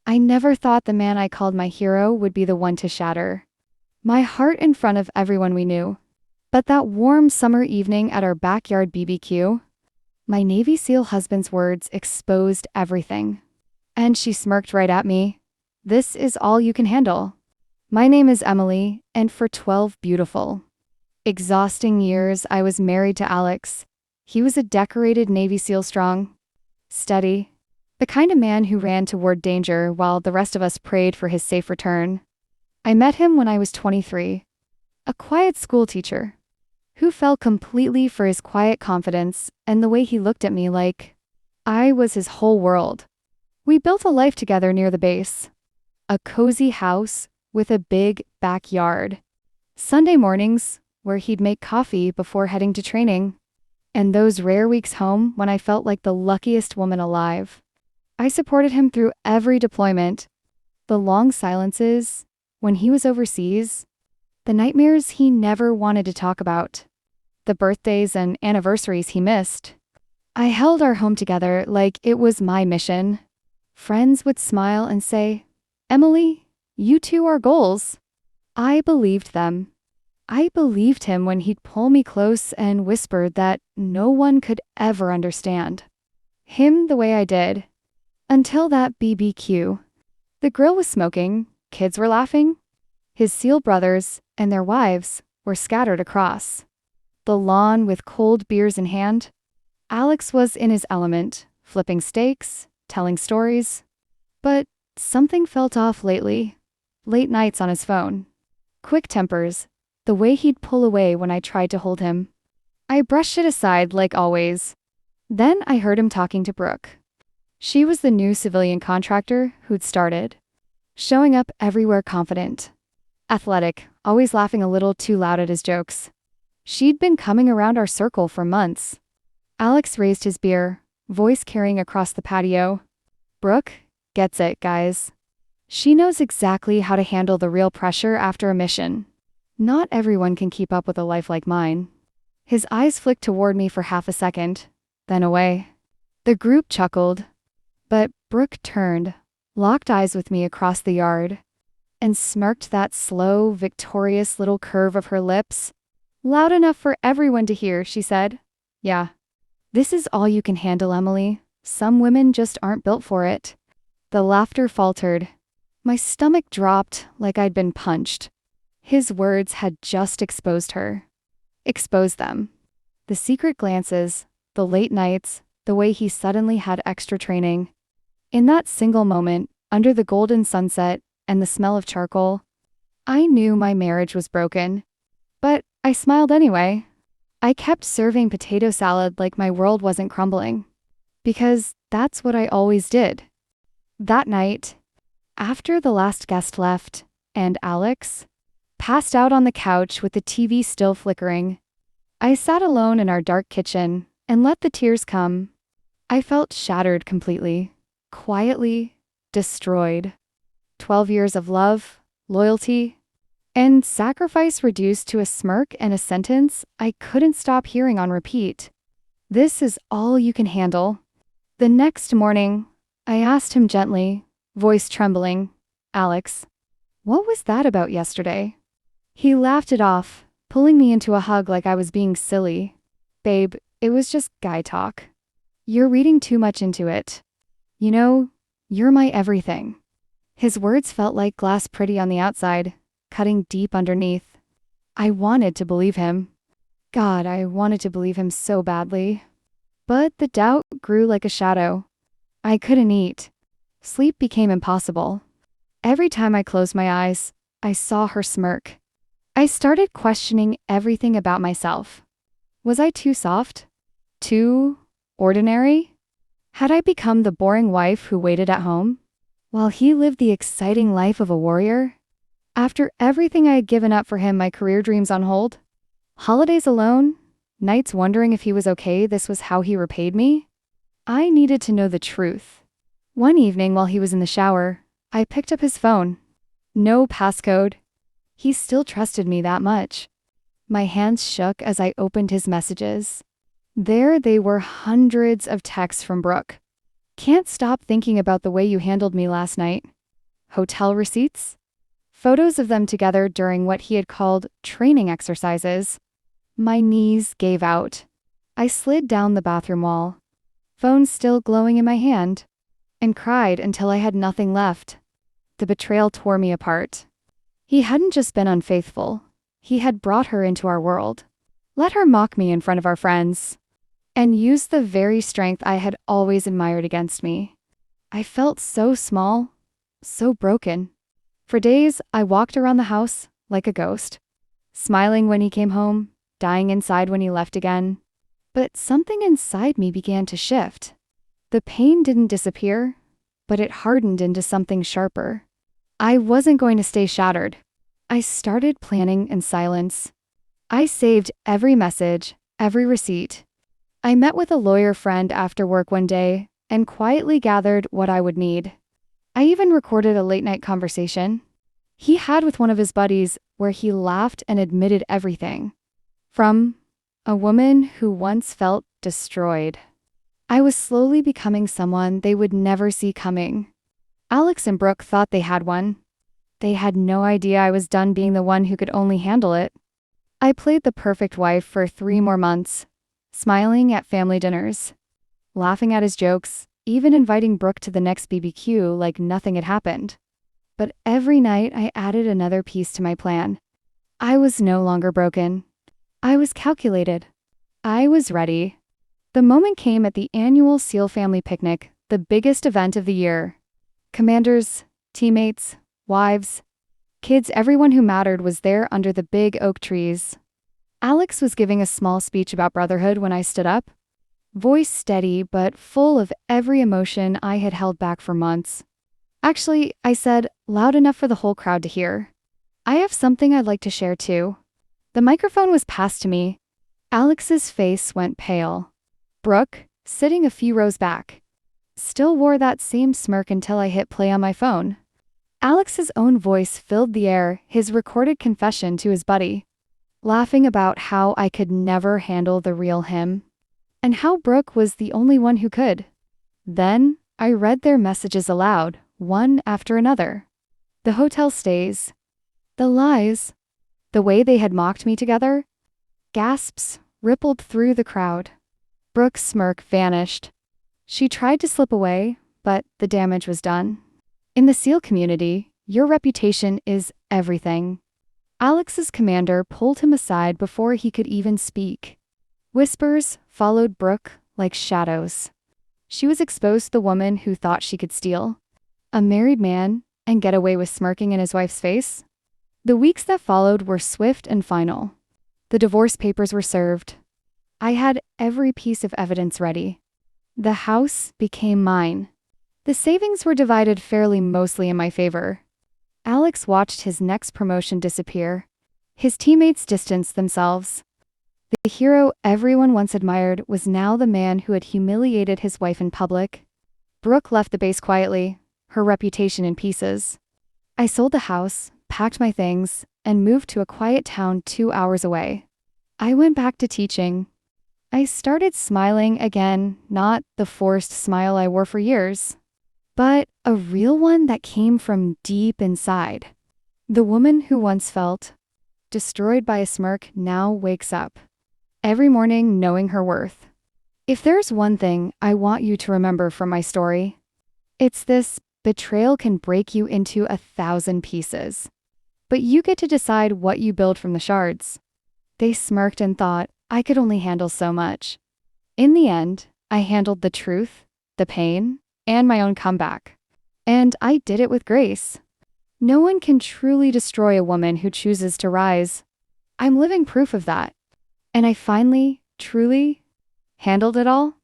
I never thought the man I called my hero would be the one to shatter my heart in front of everyone we knew. But that warm summer evening at our backyard BBQ, my Navy SEAL husband's words exposed everything. And she smirked right at me. This is all you can handle. My name is Emily, and for 12 beautiful, exhausting years, I was married to Alex. He was a decorated Navy SEAL, strong, steady, the kind of man who ran toward danger while the rest of us prayed for his safe return. I met him when I was 23, a quiet school teacher who fell completely for his quiet confidence and the way he looked at me like I was his whole world. We built a life together near the base, a cozy house with a big backyard, Sunday mornings where he'd make coffee before heading to training, and those rare weeks home when I felt like the luckiest woman alive. I supported him through every deployment, the long silences when he was overseas, the nightmares he never wanted to talk about, the birthdays and anniversaries he missed. I held our home together like it was my mission. Friends would smile and say, "Emily, you two are goals." I believed them. I believed him when he'd pull me close and whispered that no one could ever understand him the way I did. Until that BBQ. The grill was smoking, kids were laughing. His SEAL brothers and their wives were scattered across the lawn with cold beers in hand. Alex was in his element, flipping steaks, telling stories. But something felt off lately. Late nights on his phone. Quick tempers. The way he'd pull away when I tried to hold him. I brushed it aside like always. Then I heard him talking to Brooke. She was the new civilian contractor who'd started, showing up everywhere confident, athletic, always laughing a little too loud at his jokes. She'd been coming around our circle for months. Alex raised his beer, voice carrying across the patio. Brooke gets it, guys. She knows exactly how to handle the real pressure after a mission. Not everyone can keep up with a life like mine. His eyes flicked toward me for half a second, then away. The group chuckled, but Brooke turned, locked eyes with me across the yard, and smirked that slow, victorious little curve of her lips. Loud enough for everyone to hear, she said, "Yeah, this is all you can handle, Emily. Some women just aren't built for it." The laughter faltered. My stomach dropped like I'd been punched. His words had just exposed her. Exposed them. The secret glances, the late nights, the way he suddenly had extra training. In that single moment, under the golden sunset and the smell of charcoal, I knew my marriage was broken. But I smiled anyway. I kept serving potato salad like my world wasn't crumbling. Because that's what I always did. That night, after the last guest left, and Alex passed out on the couch with the TV still flickering, I sat alone in our dark kitchen and let the tears come. I felt shattered completely, quietly destroyed. 12 years of love, loyalty, and sacrifice reduced to a smirk and a sentence I couldn't stop hearing on repeat. This is all you can handle. The next morning, I asked him gently, voice trembling, "Alex, what was that about yesterday?" He laughed it off, pulling me into a hug like I was being silly. "Babe, it was just guy talk. You're reading too much into it. You know, you're my everything." His words felt like glass pretty on the outside, cutting deep underneath. I wanted to believe him. God, I wanted to believe him so badly. But the doubt grew like a shadow. I couldn't eat. Sleep became impossible. Every time I closed my eyes, I saw her smirk. I started questioning everything about myself. Was I too soft? Too ordinary? Had I become the boring wife who waited at home, while he lived the exciting life of a warrior? After everything I had given up for him, my career dreams on hold? Holidays alone? Nights wondering if he was okay, this was how he repaid me? I needed to know the truth. One evening while he was in the shower, I picked up his phone. No passcode. He still trusted me that much. My hands shook as I opened his messages. There they were, hundreds of texts from Brooke. "Can't stop thinking about the way you handled me last night. hotel receipts, photos of them together during what he had called training exercises. My knees gave out. I slid down the bathroom wall, phone still glowing in my hand, and cried until I had nothing left. The betrayal tore me apart. He hadn't just been unfaithful, he had brought her into our world, let her mock me in front of our friends, and used the very strength I had always admired against me. I felt so small, so broken. For days, I walked around the house like a ghost, smiling when he came home, dying inside when he left again. But something inside me began to shift. The pain didn't disappear, but it hardened into something sharper. I wasn't going to stay shattered. I started planning in silence. I saved every message, every receipt. I met with a lawyer friend after work one day and quietly gathered what I would need. I even recorded a late-night conversation he had with one of his buddies where he laughed and admitted everything. From a woman who once felt destroyed. I was slowly becoming someone they would never see coming. Alex and Brooke thought they had one. They had no idea I was done being the one who could only handle it. I played the perfect wife for 3 more months, smiling at family dinners, laughing at his jokes, even inviting Brooke to the next BBQ like nothing had happened. But every night I added another piece to my plan. I was no longer broken. I was calculated. I was ready. The moment came at the annual SEAL family picnic, the biggest event of the year. Commanders, teammates, wives, kids, everyone who mattered was there under the big oak trees. Alex was giving a small speech about brotherhood when I stood up, voice steady but full of every emotion I had held back for months. Actually, I said, loud enough for the whole crowd to hear. I have something I'd like to share too. The microphone was passed to me. Alex's face went pale. Brooke, sitting a few rows back, still wore that same smirk until I hit play on my phone. Alex's own voice filled the air, his recorded confession to his buddy, laughing about how I could never handle the real him, and how Brooke was the only one who could. Then, I read their messages aloud, one after another. The hotel stays, the lies, the way they had mocked me together. Gasps rippled through the crowd. Brooke's smirk vanished. She tried to slip away, but the damage was done. In the SEAL community, your reputation is everything. Alex's commander pulled him aside before he could even speak. Whispers followed Brooke like shadows. She was exposed to the woman who thought she could steal a married man and get away with smirking in his wife's face. The weeks that followed were swift and final. The divorce papers were served. I had every piece of evidence ready. The house became mine. The savings were divided fairly, mostly in my favor. Alex watched his next promotion disappear. His teammates distanced themselves. The hero everyone once admired was now the man who had humiliated his wife in public. Brooke left the base quietly, her reputation in pieces. I sold the house, packed my things, and moved to a quiet town 2 hours away. I went back to teaching. I started smiling again, not the forced smile I wore for years, but a real one that came from deep inside. The woman who once felt destroyed by a smirk now wakes up every morning knowing her worth. If there's one thing I want you to remember from my story, it's this: betrayal can break you into 1,000 pieces. But you get to decide what you build from the shards. They smirked and thought I could only handle so much. In the end, I handled the truth, the pain, and my own comeback. And I did it with grace. No one can truly destroy a woman who chooses to rise. I'm living proof of that. And I finally, truly handled it all.